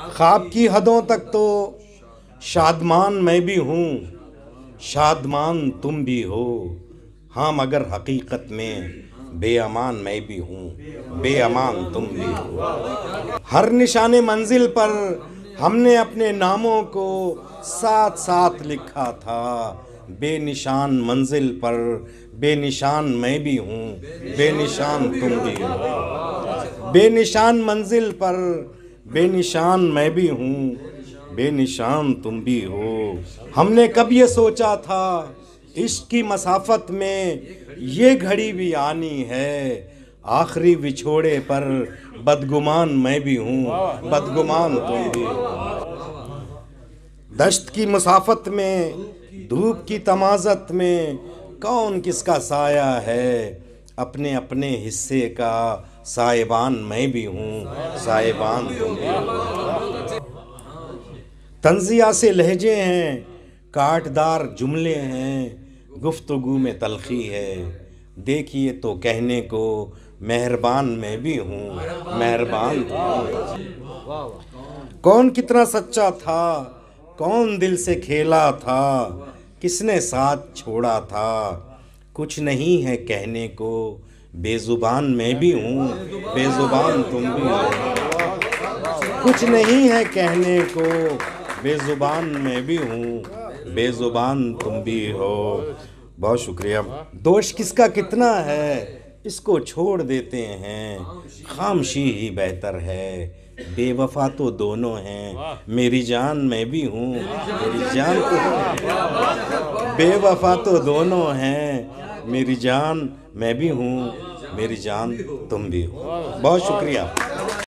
خواب کی حدوں تک تو شادمان میں بھی ہوں، شادمان تم بھی ہو، ہاں مگر حقیقت میں بے امان میں بھی ہوں، بے امان تم بھی ہو۔ ہر نشان منزل پر ہم نے اپنے ناموں کو ساتھ ساتھ لکھا تھا، بے نشان منزل پر بے نشان میں بھی ہوں، بے نشان تم بھی ہو۔ بے نشان منزل پر بے نشان میں بھی ہوں، بے نشان تم بھی ہو۔ ہم نے کب یہ سوچا تھا عشق کی مسافت میں یہ گھڑی بھی آنی ہے، آخری وچھوڑے پر بدگمان میں بھی ہوں، بدگمان تم بھی ہو۔ دشت کی مسافت میں دھوپ کی تمازت میں کون کس کا سایہ ہے، اپنے اپنے حصے کا سائبان میں بھی ہوں، سائبان تم بھی ہو۔ طنزیہ سے لہجے ہیں، کاٹدار جملے ہیں، گفتگو میں تلخی ہے، دیکھیے تو کہنے کو مہربان میں بھی ہوں، مہربان تم بھی ہو۔ کون کتنا سچا تھا، کون دل سے کھیلا تھا، کس نے ساتھ چھوڑا تھا، کچھ نہیں ہے کہنے کو بے زبان میں بھی ہوں، بے زبان تم بھی ہو۔ کچھ نہیں ہے کہنے کو بے زبان میں بھی ہوں، بے زبان تم بھی ہو۔ بہت شکریہ۔ دوش کس کا کتنا ہے اس کو چھوڑ دیتے ہیں، خاموشی ہی بہتر ہے، بے وفا تو دونوں ہیں، میری جان میں بھی ہوں، میری جان تو بے وفا تو دونوں ہیں، میری جان میں بھی ہوں، میری جان تم بھی ہو۔ بہت شکریہ۔